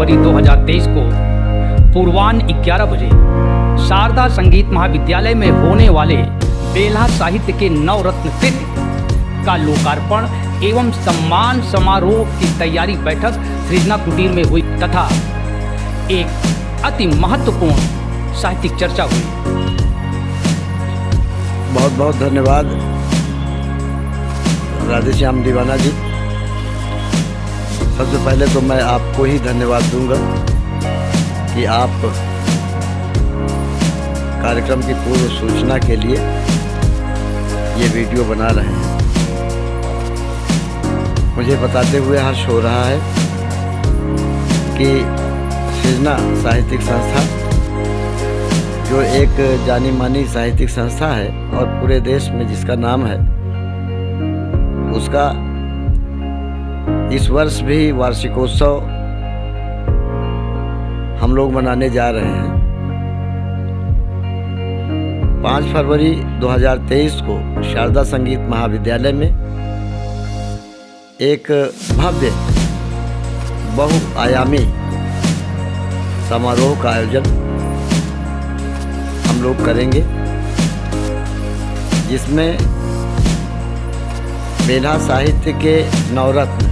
फरवरी 2023 को पूर्वाह्न 11 बजे शारदा संगीत महाविद्यालय में होने वाले बेल्हा साहित्य के नवरत्न कृति का लोकार्पण एवं सम्मान समारोह की तैयारी बैठक सृजना कुटीर में हुई तथा एक अति महत्वपूर्ण साहित्यिक चर्चा हुई। बहुत बहुत धन्यवाद राधेश्याम दीवाना जी। सबसे पहले तो मैं आपको ही धन्यवाद दूंगा कि आप कार्यक्रम की पूर्व सूचना के लिए ये वीडियो बना रहे हैं। मुझे बताते हुए हर्ष हो रहा है कि सृजना साहित्यिक संस्था जो एक जानी मानी साहित्यिक संस्था है और पूरे देश में जिसका नाम है, उसका इस वर्ष भी वार्षिकोत्सव हम लोग मनाने जा रहे हैं। 5 फरवरी 2023 को शारदा संगीत महाविद्यालय में एक भव्य बहुआयामी समारोह का आयोजन हम लोग करेंगे, जिसमें बेल्हा साहित्य के नवरत्न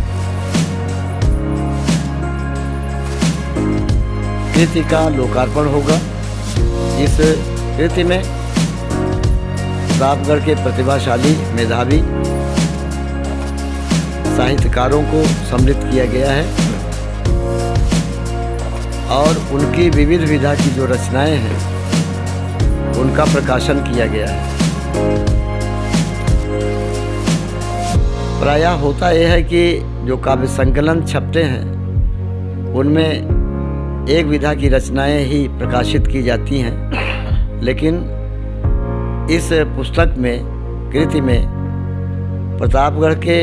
कृति का लोकार्पण होगा। इस कृति में प्रतापगढ़ के प्रतिभाशाली मेधावी साहित्यकारों को सम्मिलित किया गया है और उनकी विविध विधा की जो रचनाएं हैं उनका प्रकाशन किया गया है। प्रायः होता यह है कि जो काव्य संकलन छपते हैं उनमें एक विधा की रचनाएं ही प्रकाशित की जाती हैं, लेकिन इस पुस्तक में कृति में प्रतापगढ़ के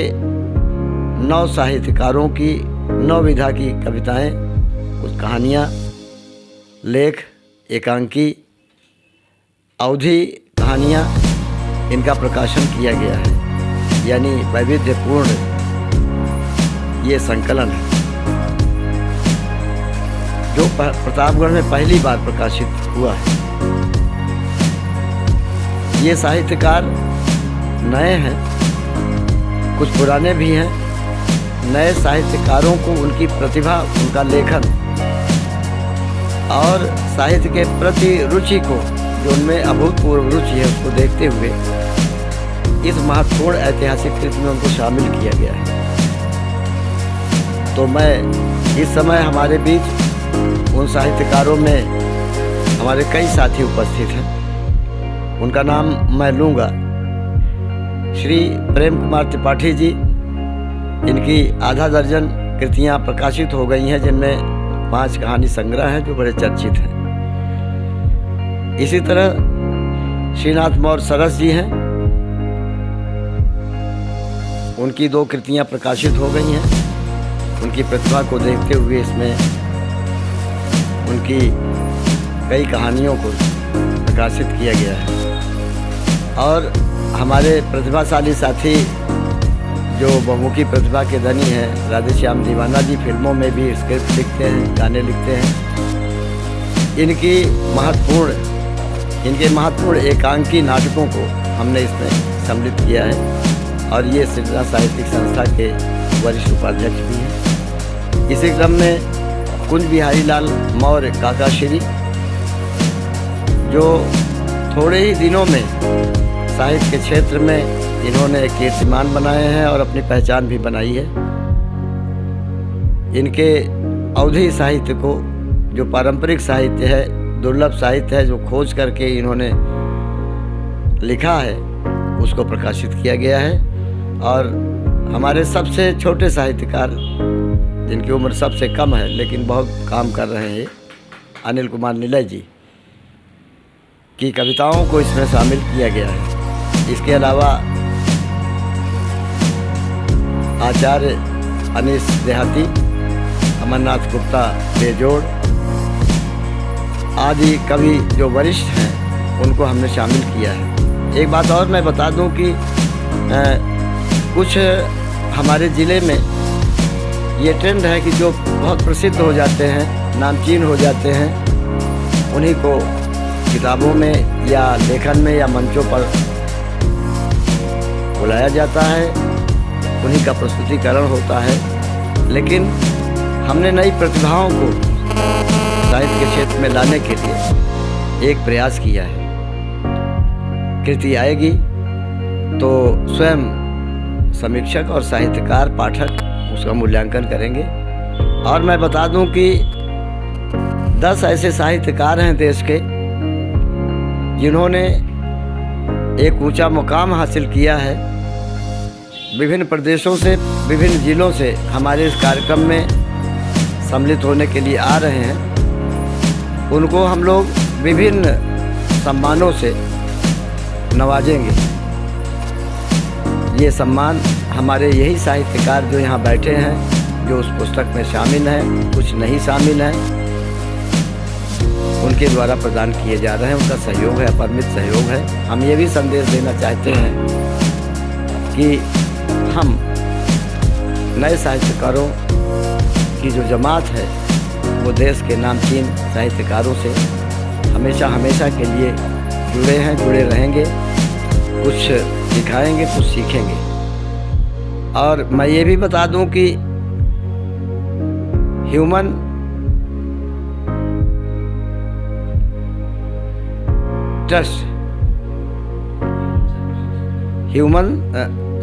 9 साहित्यकारों की 9 विधा की कविताएं, कुछ कहानियाँ, लेख, एकांकी, अवधि कहानियाँ, इनका प्रकाशन किया गया है। यानी वैविध्यपूर्ण ये संकलन है जो प्रतापगढ़ में पहली बार प्रकाशित हुआ है। ये साहित्यकार नए हैं, कुछ पुराने भी हैं। नए साहित्यकारों को उनकी प्रतिभा, उनका लेखन और साहित्य के प्रति रुचि को, जो उनमें अभूतपूर्व रुचि है, उसको देखते हुए इस महत्वपूर्ण ऐतिहासिक कृति में उनको शामिल किया गया है। तो मैं इस समय हमारे बीच उन साहित्यकारों में हमारे कई साथी उपस्थित हैं। उनका नाम मैं लूँगा। श्री प्रेम कुमार त्रिपाठी जी, इनकी आधा दर्जन कृतियाँ प्रकाशित हो गई हैं, जिनमें 5 कहानी संग्रह हैं जो बड़े चर्चित हैं। इसी तरह श्रीनाथ मौर्य सरस जी हैं, उनकी 2 कृतियाँ प्रकाशित हो गई हैं। उनकी प्रतिभा को देखते हुए इसमें उनकी कई कहानियों को प्रकाशित किया गया है। और हमारे प्रतिभाशाली साथी जो बहुमुखी प्रतिभा के धनी हैं, राधेश्याम दीवाना जी, फिल्मों में भी स्क्रिप्ट लिखते हैं, गाने लिखते हैं। इनके महत्वपूर्ण एकांकी नाटकों को हमने इसमें सम्मिलित किया है और ये सृजना साहित्यिक संस्था के वरिष्ठ उपाध्यक्ष भी हैं। इसी क्रम में कुंज बिहारी लाल मौर्य काका श्री, जो थोड़े ही दिनों में साहित्य के क्षेत्र में इन्होंने एक कीर्तिमान बनाए हैं और अपनी पहचान भी बनाई है। इनके अवधी साहित्य को, जो पारंपरिक साहित्य है, दुर्लभ साहित्य है, जो खोज करके इन्होंने लिखा है, उसको प्रकाशित किया गया है। और हमारे सबसे छोटे साहित्यकार, जिनकी उम्र सबसे कम है लेकिन बहुत काम कर रहे हैं, अनिल कुमार निलय जी की कविताओं को इसमें शामिल किया गया है। इसके अलावा आचार्य अनीस देहाती, अमरनाथ गुप्ता बेजोड़ आदि कवि जो वरिष्ठ हैं उनको हमने शामिल किया है। एक बात और मैं बता दूं कि कुछ हमारे ज़िले में ये ट्रेंड है कि जो बहुत प्रसिद्ध हो जाते हैं, नामचीन हो जाते हैं, उन्हीं को किताबों में या लेखन में या मंचों पर बुलाया जाता है, उन्हीं का प्रस्तुतिकरण होता है। लेकिन हमने नई प्रतिभाओं को साहित्य के क्षेत्र में लाने के लिए एक प्रयास किया है। कृति आएगी तो स्वयं समीक्षक और साहित्यकार, पाठक उसका मूल्यांकन करेंगे। और मैं बता दूं कि 10 ऐसे साहित्यकार हैं देश के जिन्होंने एक ऊंचा मुकाम हासिल किया है। विभिन्न प्रदेशों से, विभिन्न जिलों से हमारे इस कार्यक्रम में सम्मिलित होने के लिए आ रहे हैं। उनको हम लोग विभिन्न सम्मानों से नवाजेंगे। ये सम्मान हमारे यही साहित्यकार जो यहाँ बैठे हैं, जो उस पुस्तक में शामिल हैं, कुछ नहीं शामिल हैं, उनके द्वारा प्रदान किए जा रहे हैं। उनका सहयोग है, अपरिमित सहयोग है। हम ये भी संदेश देना चाहते हैं कि हम नए साहित्यकारों की जो जमात है वो देश के नामचीन साहित्यकारों से हमेशा हमेशा के लिए जुड़े हैं, जुड़े रहेंगे। कुछ सिखाएंगे, कुछ सीखेंगे। और मैं ये भी बता दूं कि human trust, human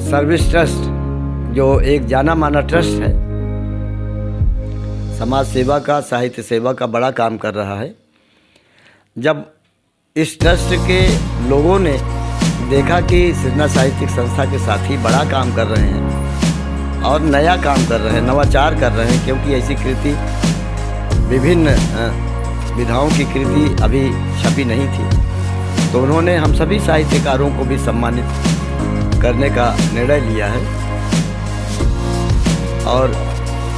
service trust, जो एक जाना माना ट्रस्ट है, समाज सेवा का, साहित्य सेवा का बड़ा काम कर रहा है। जब इस ट्रस्ट के लोगों ने देखा कि सृजना साहित्यिक संस्था के साथी बड़ा काम कर रहे हैं और नया काम कर रहे हैं, नवाचार कर रहे हैं, क्योंकि ऐसी कृति, विभिन्न विधाओं की कृति अभी छपी नहीं थी, तो उन्होंने हम सभी साहित्यकारों को भी सम्मानित करने का निर्णय लिया है और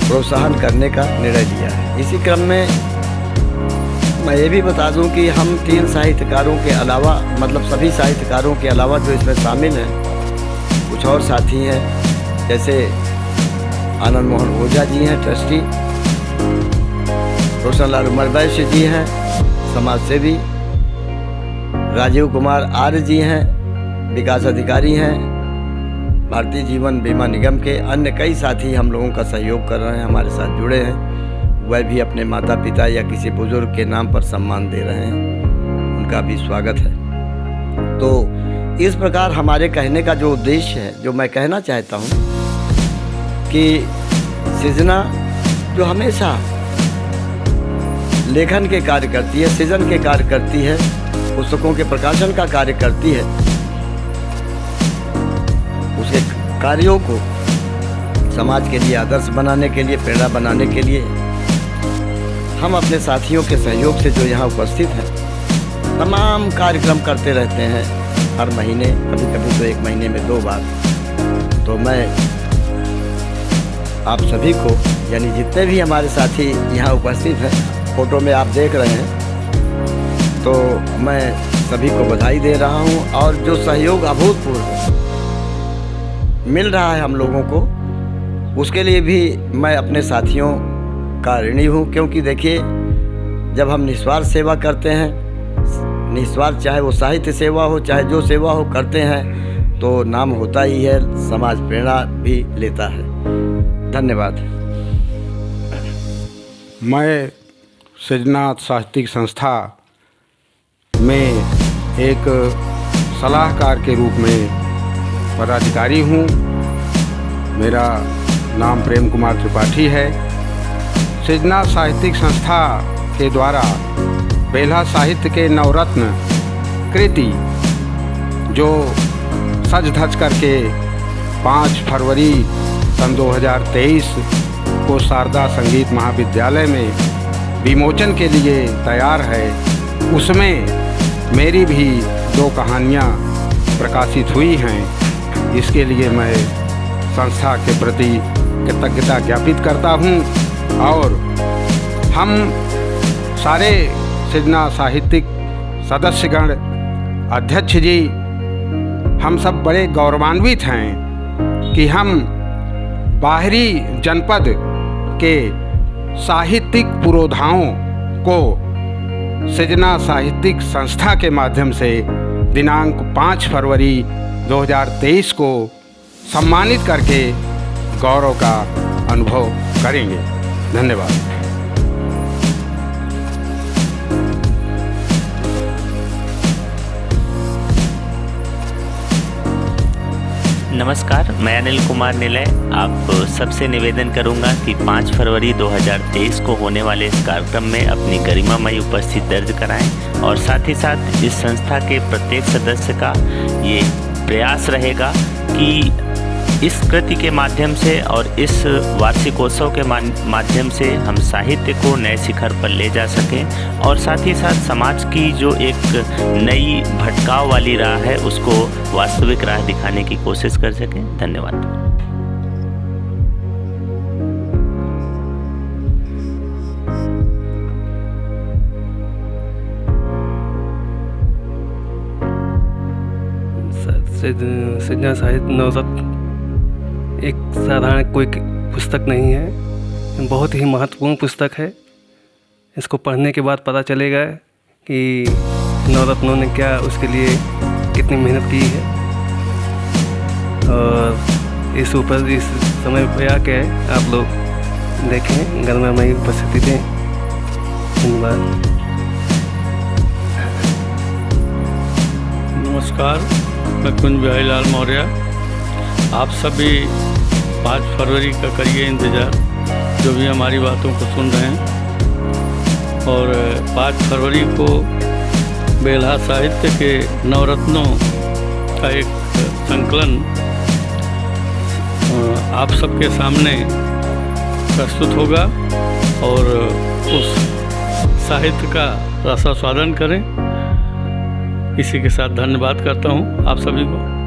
प्रोत्साहन करने का निर्णय लिया है। इसी क्रम में मैं ये भी बता दूं कि हम 3 साहित्यकारों के अलावा, मतलब सभी साहित्यकारों के अलावा जो इसमें शामिल हैं, कुछ और साथी हैं, जैसे आनंद मोहन ओझा जी हैं, ट्रस्टी, रोशन लाल उमरवैश्य जी हैं, समाज सेवी, राजीव कुमार आर्य जी हैं, विकास अधिकारी हैं, भारतीय जीवन बीमा निगम के अन्य कई साथी हम लोगों का सहयोग कर रहे हैं, हमारे साथ जुड़े हैं। वह भी अपने माता पिता या किसी बुजुर्ग के नाम पर सम्मान दे रहे हैं, उनका भी स्वागत है। तो इस प्रकार हमारे कहने का जो उद्देश्य है, जो मैं कहना चाहता हूँ कि सृजना जो हमेशा लेखन के कार्य करती है, सृजन के कार्य करती है, पुस्तकों के प्रकाशन का कार्य करती है, उसके कार्यों को समाज के लिए आदर्श बनाने के लिए, प्रेरणा बनाने के लिए हम अपने साथियों के सहयोग से जो यहाँ उपस्थित हैं, तमाम कार्यक्रम करते रहते हैं हर महीने, कभी कभी तो 1 महीने में 2 बार। तो मैं आप सभी को, यानी जितने भी हमारे साथी यहाँ उपस्थित हैं, फोटो में आप देख रहे हैं, तो मैं सभी को बधाई दे रहा हूँ। और जो सहयोग अभूतपूर्व मिल रहा है हम लोगों को, उसके लिए भी मैं अपने साथियों का ऋणी हूँ। क्योंकि देखिए, जब हम निस्वार्थ सेवा करते हैं, निस्वार्थ चाहे वो साहित्य सेवा हो, चाहे जो सेवा हो, करते हैं, तो नाम होता ही है, समाज प्रेरणा भी लेता है। धन्यवाद। मैं सृजना साहित्यिक संस्था में एक सलाहकार के रूप में पदाधिकारी हूँ। मेरा नाम प्रेम कुमार त्रिपाठी है। सृजना साहित्यिक संस्था के द्वारा बेल्हा साहित्य के नवरत्न कृति, जो सज धज करके 5 फरवरी सन 2023 को शारदा संगीत महाविद्यालय में विमोचन के लिए तैयार है, उसमें मेरी भी 2 कहानियाँ प्रकाशित हुई हैं। इसके लिए मैं संस्था के प्रति कृतज्ञता ज्ञापित करता हूँ। और हम सारे सृजना साहित्यिक सदस्यगण, अध्यक्ष जी, हम सब बड़े गौरवान्वित हैं कि हम बाहरी जनपद के साहित्यिक पुरोधाओं को सृजना साहित्यिक संस्था के माध्यम से दिनांक 5 फरवरी 2023 को सम्मानित करके गौरव का अनुभव करेंगे। धन्यवाद। नमस्कार, मैं अनिल कुमार निलय आप सबसे निवेदन करूंगा कि 5 फरवरी 2023 को होने वाले इस कार्यक्रम में अपनी गरिमामयी उपस्थिति दर्ज कराएं और साथ ही साथ इस संस्था के प्रत्येक सदस्य का ये प्रयास रहेगा कि इस कृति के माध्यम से और इस वार्षिकोत्सव के माध्यम से हम साहित्य को नए शिखर पर ले जा सकें और साथ ही साथ समाज की जो एक नई भटकाव वाली राह है उसको वास्तविक राह दिखाने की कोशिश कर सकें। धन्यवाद। सृजना साहित्य नवरत्न एक साधारण कोई पुस्तक नहीं है, बहुत ही महत्वपूर्ण पुस्तक है। इसको पढ़ने के बाद पता चलेगा कि नवरत्नों ने क्या उसके लिए कितनी मेहनत की है और इस ऊपर इस समय पे आके आप लोग देखें, गरिमामयी उपस्थिति दें। धन्यवाद। नमस्कार, मैं कुंज बिहारी लाल मौर्य। आप सभी 5 फरवरी का करिए इंतज़ार, जो भी हमारी बातों को सुन रहे हैं। और 5 फरवरी को बेल्हा साहित्य के नवरत्नों का एक संकलन आप सबके सामने प्रस्तुत होगा और उस साहित्य का रसास्वादन करें। इसी के साथ धन्यवाद करता हूँ आप सभी को।